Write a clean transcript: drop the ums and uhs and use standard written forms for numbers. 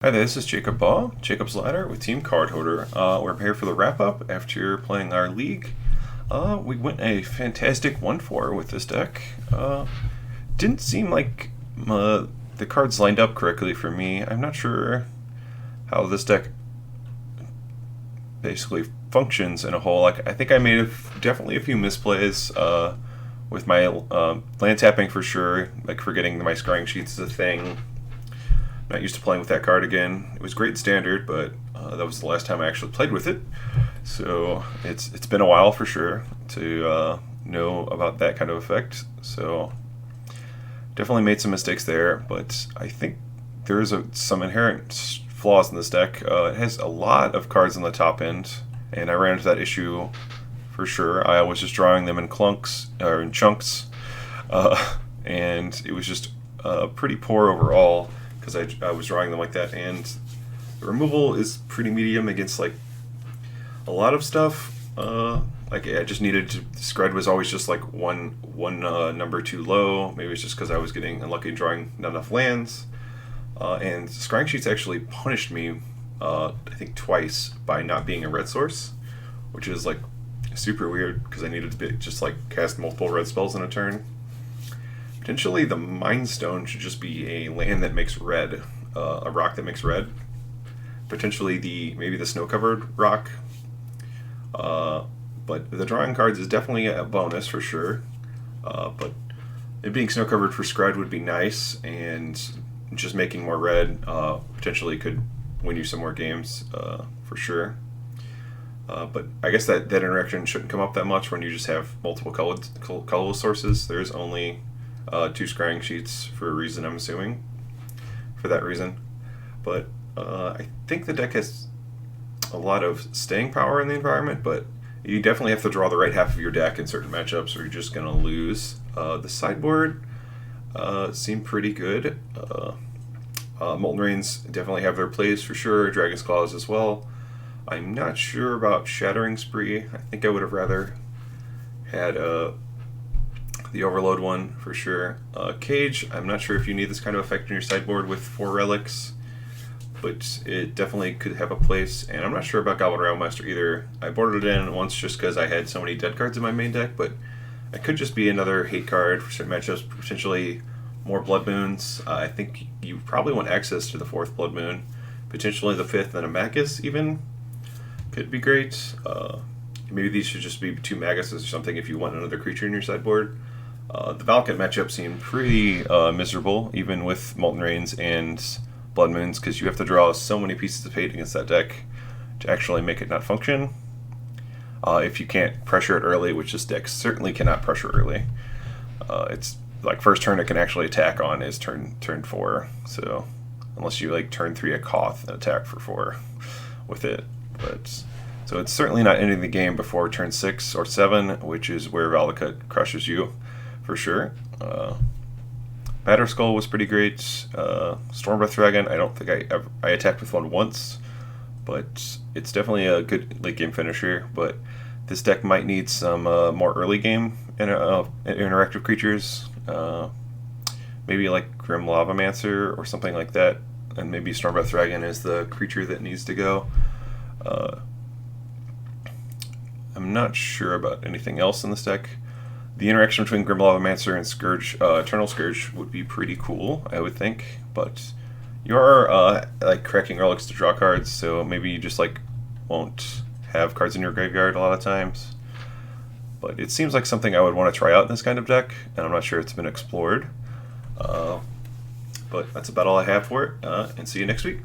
Hi there, this is Jacob Baugh, Jacob's Ladder with Team Cardhoarder. We're here for the wrap-up after playing our league. We went a fantastic 1-4 with this deck. Didn't seem like the cards lined up correctly for me. I'm not sure how this deck basically functions in a whole. I think I made definitely a few misplays with my land tapping for sure, like forgetting my scrying sheets is a thing. Not used to playing with that card again. It was great in Standard, but that was the last time I actually played with it. So it's been a while for sure to know about that kind of effect. So definitely made some mistakes there, but I think there's some inherent flaws in this deck. It has a lot of cards on the top end, and I ran into that issue for sure. I was just drawing them in in chunks, and it was just pretty poor overall, because I was drawing them like that, and the removal is pretty medium against like a lot of stuff. Like I just needed to. Skred was always just like one number too low. Maybe it's just because I was getting unlucky drawing not enough lands. And scrying sheets actually punished me, I think twice, by not being a red source, which is like super weird because I needed to just like cast multiple red spells in a turn. Potentially the Mind Stone should just be a land that makes red, a rock that makes red. Potentially maybe the snow-covered rock. But the drawing cards is definitely a bonus for sure. But it being snow-covered for Skred would be nice, and just making more red potentially could win you some more games for sure. But I guess that interaction shouldn't come up that much when you just have multiple colorless sources. There's only 2 scrying sheets for a reason, I'm assuming, for that reason. But I think the deck has a lot of staying power in the environment, but you definitely have to draw the right half of your deck in certain matchups or you're just going to lose. The sideboard seemed pretty good. Molten Rains definitely have their plays for sure, Dragon's Claws as well. I'm not sure about Shattering Spree. I think I would have rather had the Overload one for sure. Cage, I'm not sure if you need this kind of effect in your sideboard with 4 relics, but it definitely could have a place. And I'm not sure about Goblin Railmaster either. I boarded it in once just because I had so many dead cards in my main deck, but it could just be another hate card for certain matchups, potentially more Blood Moons. I think you probably want access to the 4th Blood Moon, potentially the 5th and a Magus even. Could be great. Maybe these should just be 2 Maguses or something if you want another creature in your sideboard. The Valakut matchup seemed pretty miserable, even with Molten Rains and Blood Moons, because you have to draw so many pieces of fate against that deck to actually make it not function. If you can't pressure it early, which this deck certainly cannot pressure early. It's like first turn it can actually attack on is turn 4. So unless you like turn 3 a Koth and attack for 4 with it. But so it's certainly not ending the game before turn 6 or 7, which is where Valakut crushes you for sure. Batterskull was pretty great. Stormbreath Dragon, I don't think I attacked with one once, but it's definitely a good late game finisher. But this deck might need some more early game interactive creatures. Maybe like Grim Lavamancer or something like that, and maybe Stormbreath Dragon is the creature that needs to go. I'm not sure about anything else in this deck. The interaction between Grim Lavamancer and Scourge, Eternal Scourge, would be pretty cool, I would think. But you are like cracking relics to draw cards, so maybe you just like won't have cards in your graveyard a lot of times. But it seems like something I would want to try out in this kind of deck, and I'm not sure it's been explored. But that's about all I have for it, and see you next week.